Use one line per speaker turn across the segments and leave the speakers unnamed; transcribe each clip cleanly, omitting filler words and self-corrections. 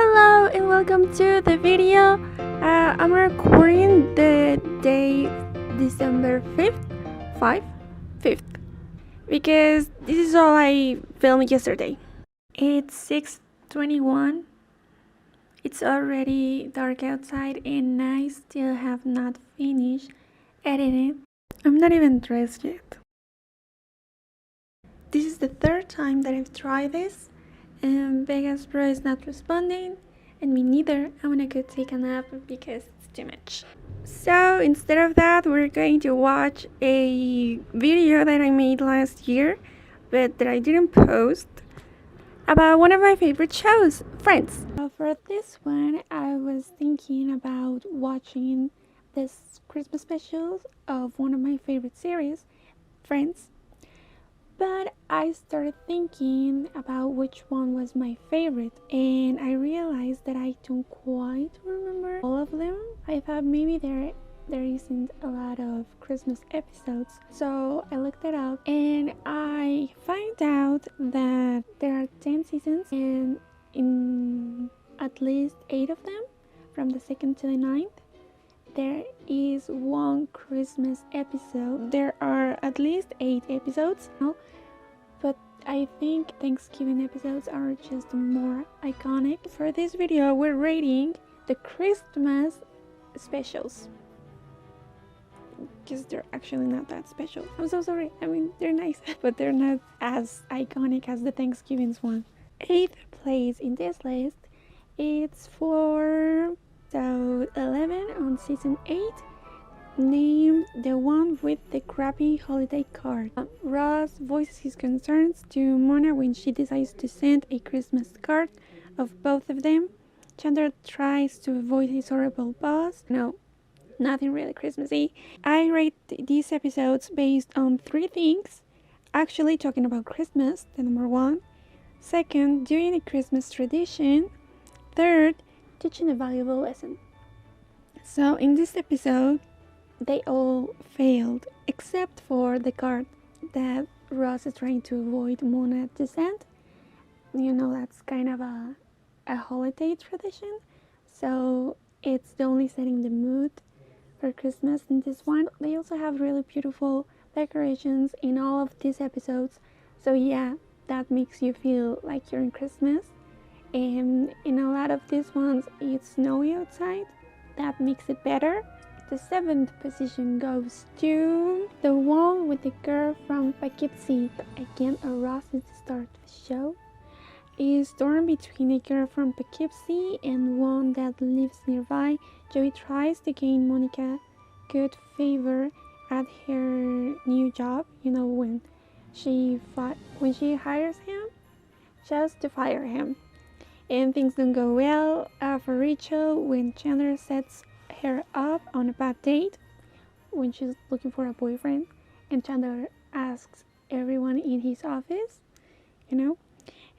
Hello and welcome to the video. I'm recording the day December 5th, 5th, because this is all I filmed yesterday. It's 6:21. It's already dark outside and I still have not finished editing. I'm not even dressed yet. This is the third time that I've tried this, and Vegas Pro is not responding, and me neither. I'm gonna go take a nap because it's too much. So instead of that, we're going to watch a video that I made last year, but that I didn't post, about one of my favorite shows, Friends. For this one, I was thinking about watching this Christmas special of one of my favorite series, Friends. But I started thinking about which one was my favorite, and I realized that I don't quite remember all of them. I thought maybe there isn't a lot of Christmas episodes, so I looked it up and I find out that there are 10 seasons, and in at least 8 of them, from the 2nd to the 9th, there is one Christmas episode. There are at least 8 episodes now, but I think Thanksgiving episodes are just more iconic. For this video, we're rating the Christmas specials, because they're actually not that special. I'm so sorry. I mean, they're nice, but they're not as iconic as the Thanksgiving's one. 8th place in this list, it's for 11 on season 8, named The One with the Crappy Holiday Card. Ross voices his concerns to Mona when she decides to send a Christmas card of both of them. Chandler tries to avoid his horrible boss. No, nothing really Christmassy. I rate these episodes based on 3 things. Actually talking about Christmas, the number 1. Second, doing a Christmas tradition. Third, teaching a valuable lesson. So in this episode, they all failed except for the card that Ross is trying to avoid Mona to send. You know, that's kind of a holiday tradition, so it's only setting the mood for Christmas in this one. They also have really beautiful decorations in all of these episodes, so yeah, that makes you feel like you're in Christmas. And in a lot of these ones, it's snowy outside. That makes it better. The 7th position goes to The One with the Girl from Poughkeepsie. Again, a Ross at the start of the show. Is torn between a girl from Poughkeepsie and one that lives nearby. Joey tries to gain Monica good favor at her new job. You know, when she hires him, just to fire him. And things don't go well for Rachel when Chandler sets her up on a bad date when she's looking for a boyfriend, and Chandler asks everyone in his office, you know.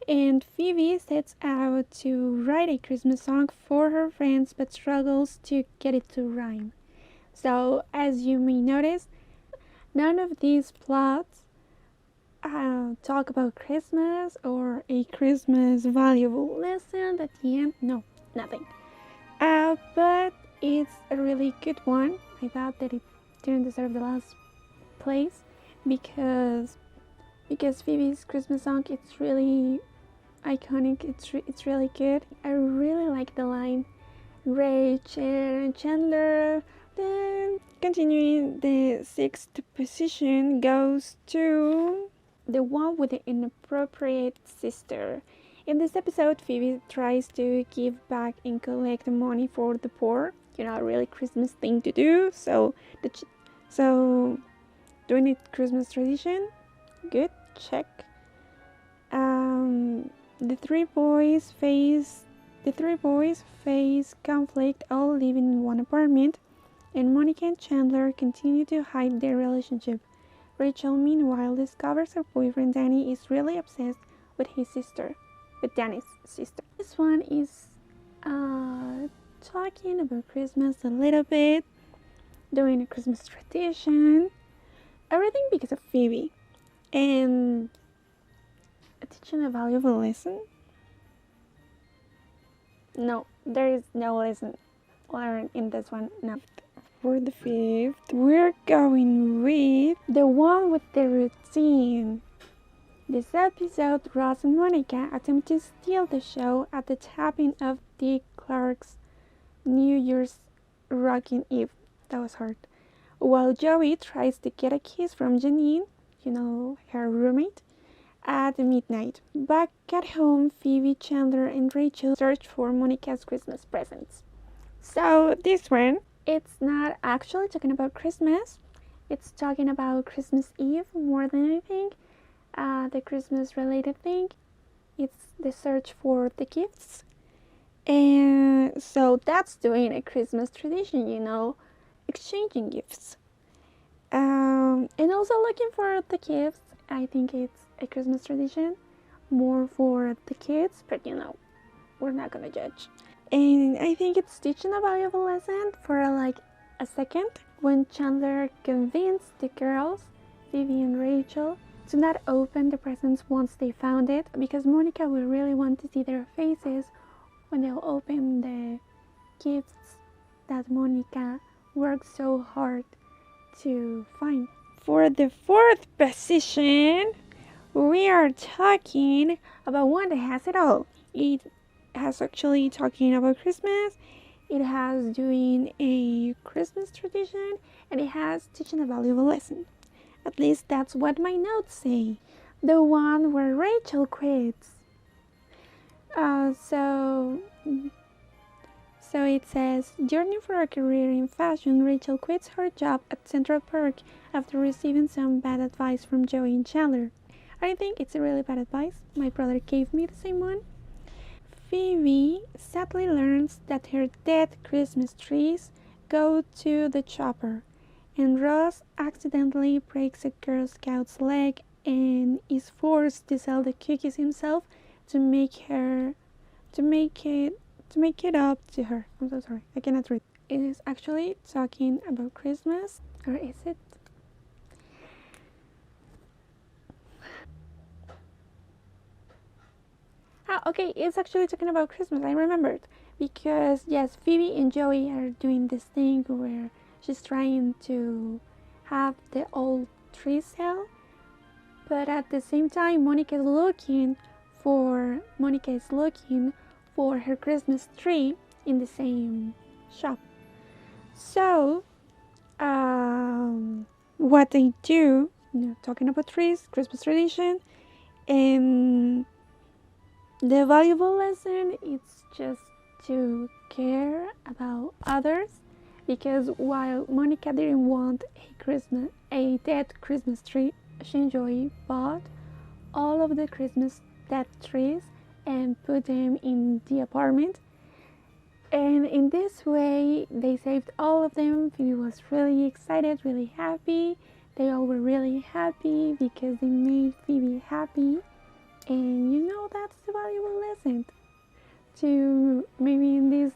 And Phoebe sets out to write a Christmas song for her friends but struggles to get it to rhyme. So as you may notice, none of these plots talk about Christmas or a Christmas valuable lesson at the end. No, nothing. But it's a really good one. I thought that it didn't deserve the last place because Phoebe's Christmas song, it's really iconic. It's really good. I really like the line Rachel and Chandler. Then continuing, the 6th position goes to The One with the Inappropriate Sister. In this episode, Phoebe tries to give back and collect money for the poor. You know, a really Christmas thing to do. So doing it Christmas tradition, good, check. The three boys face conflict, all living in one apartment, and Monica and Chandler continue to hide their relationship. Rachel, meanwhile, discovers her boyfriend Danny is really obsessed with Danny's sister. This one is talking about Christmas a little bit, doing a Christmas tradition, everything because of Phoebe, and teaching a valuable lesson. No, there is no lesson learned in this one. No. For the fifth, we're going with the one with the routine. This episode, Ross and Monica attempt to steal the show at the tapping of Dick Clark's New Year's Rockin' Eve. That was hard. While Joey tries to get a kiss from Janine, her roommate, at midnight. Back at home, Phoebe, Chandler, and Rachel search for Monica's Christmas presents. So this one, it's not actually talking about Christmas. It's talking about Christmas Eve more than anything. The Christmas related thing. It's the search for the gifts. And so that's doing a Christmas tradition, exchanging gifts. And also looking for the gifts. I think it's a Christmas tradition more for the kids, but we're not gonna judge. And I think it's teaching a valuable lesson for like a second when Chandler convinced the girls, Phoebe and Rachel, to not open the presents once they found it, because Monica will really want to see their faces when they'll open the gifts that Monica worked so hard to find. For the fourth position, we are talking about one that has it all. It has actually talking about Christmas, it has doing a Christmas tradition, and it has teaching a valuable lesson. At least that's what my notes say. The one where Rachel quits. So it says, yearning for a career in fashion, Rachel quits her job at Central Park after receiving some bad advice from Joey and Chandler. I think it's a really bad advice. My brother gave me the same one. Phoebe sadly learns that her dead Christmas trees go to the chopper, and Ross accidentally breaks a Girl Scout's leg and is forced to sell the cookies himself to make it up to her. I'm so sorry, I cannot read. It is actually talking about Christmas, or is it? Okay, it's actually talking about Christmas. I remembered because yes, Phoebe and Joey are doing this thing where she's trying to have the old tree sell, but at the same time, Monica is looking for her Christmas tree in the same shop. So, what they do, talking about trees, Christmas tradition, and the valuable lesson is just to care about others, because while Monica didn't want a dead Christmas tree, she and Joey bought all of the Christmas dead trees and put them in the apartment. And in this way, they saved all of them. Phoebe was really excited, really happy. They all were really happy because they made Phoebe happy. And that's the valuable lesson. To maybe in this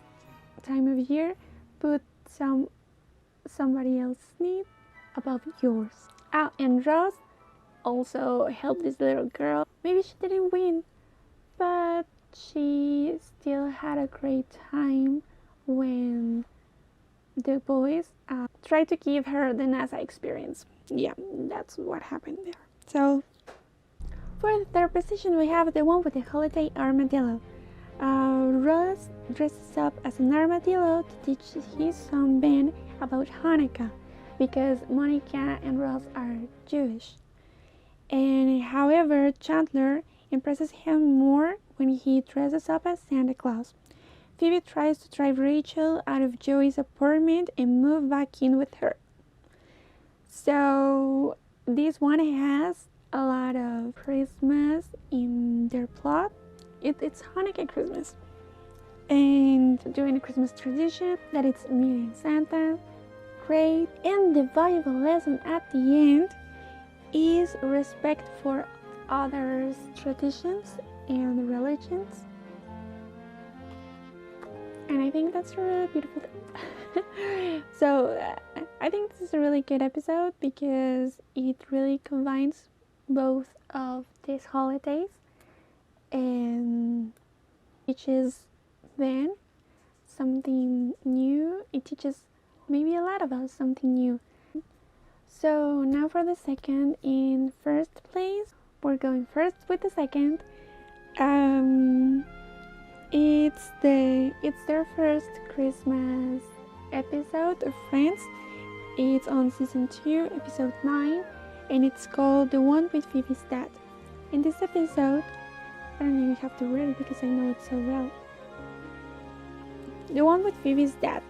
time of year, put somebody else's need above yours. And Ross also helped this little girl. Maybe she didn't win, but she still had a great time when the boys tried to give her the NASA experience. Yeah, that's what happened there. So, for the third position, we have the one with the holiday armadillo. Ross dresses up as an armadillo to teach his son Ben about Hanukkah, because Monica and Ross are Jewish. And however, Chandler impresses him more when he dresses up as Santa Claus. Phoebe tries to drive Rachel out of Joey's apartment and move back in with her. So this one has a lot of Christmas in their plot. It's Hanukkah Christmas, and doing a Christmas tradition that it's meeting Santa. Great. And the valuable lesson at the end is respect for others' traditions and religions. And I think that's a really beautiful thing. So I think this is a really good episode because it really combines both of these holidays and teaches then something new. It teaches maybe a lot of us something new. So now for the second. In first place, we're going first with the second. It's their first Christmas episode of Friends. It's on season 2, episode 9, and it's called The One with Phoebe's Dad. In this episode, I don't even have to read it because I know it so well. The One with Phoebe's Dad.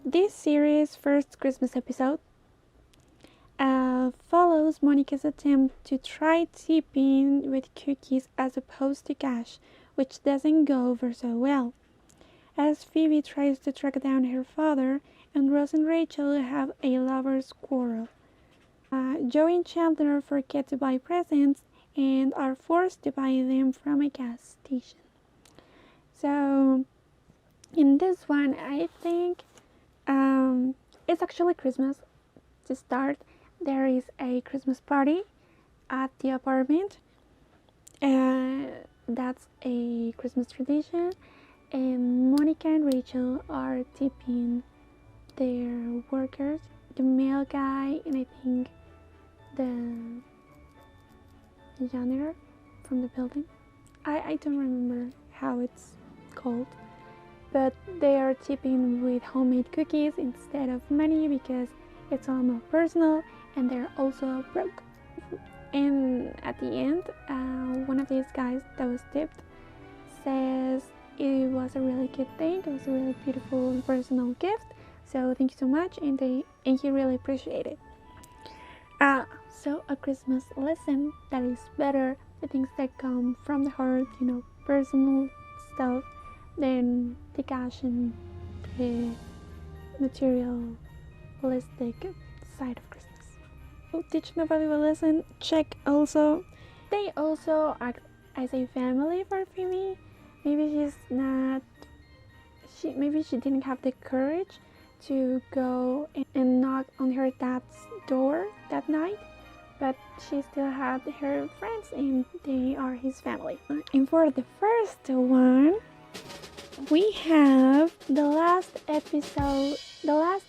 This series' first Christmas episode follows Monica's attempt to try tipping with cookies as opposed to cash, which doesn't go over so well, as Phoebe tries to track down her father and Ross and Rachel have a lover's quarrel. Joey and Chandler forget to buy presents and are forced to buy them from a gas station. So in this one, I think it's actually Christmas. To start, there is a Christmas party at the apartment. That's a Christmas tradition, and Monica and Rachel are tipping their workers, the male guy, and I think the janitor from the building. I don't remember how it's called, but they are tipping with homemade cookies instead of money because it's all more personal, and they're also broke. And at the end, one of these guys that was tipped says it was a really good thing, it was a really beautiful and personal gift, so thank you so much, and he really appreciated it. So a Christmas lesson that is better, the things that come from the heart, personal stuff, than the cash and the materialistic side of Christmas. Teach me a valuable lesson. Check also. They also act as a family for Phoebe. Maybe she didn't have the courage to go and knock on her dad's door that night, but she still had her friends and they are his family. And for the first one, we have the last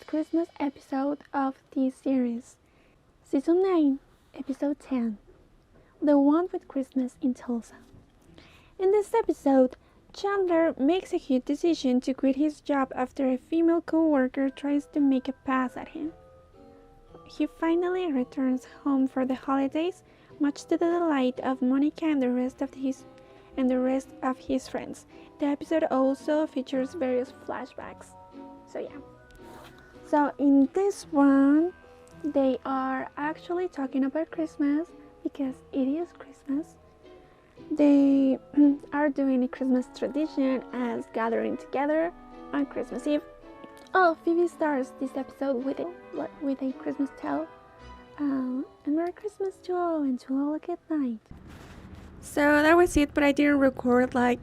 Christmas episode of this series. Season 9, episode 10, The One with Christmas in Tulsa. In this episode, Chandler makes a huge decision to quit his job after a female co-worker tries to make a pass at him. He finally returns home for the holidays, much to the delight of Monica and the rest of his friends. The episode also features various flashbacks. So in this one, they are actually talking about Christmas because it is Christmas. They are doing a Christmas tradition as gathering together on Christmas Eve. Phoebe starts this episode with a Christmas tale. And Merry Christmas to all, and to all a good night. So that was it, but I didn't record a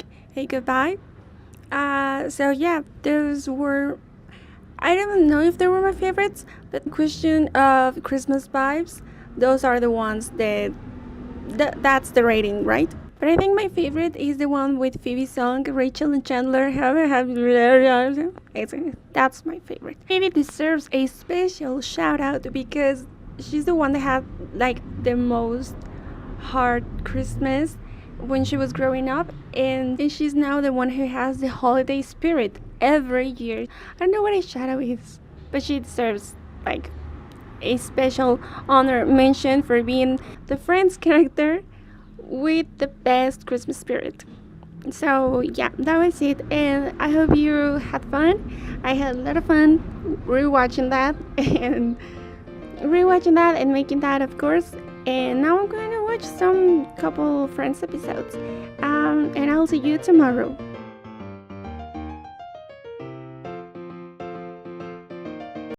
goodbye. Those were, I don't know if they were my favorites, but the question of Christmas vibes, those are the ones that's the rating, right? But I think my favorite is the one with Phoebe's song, Rachel and Chandler. That's my favorite. Phoebe deserves a special shout out because she's the one that had the most hard Christmas when she was growing up, and she's now the one who has the holiday spirit every year. I don't know what a shout out is, but she deserves a special honor mention for being the Friends character with the best Christmas spirit. So yeah, that was it, and I hope you had fun. I had a lot of fun rewatching that and making that, of course. And now I'm going to watch some couple Friends episodes, and I'll see you tomorrow.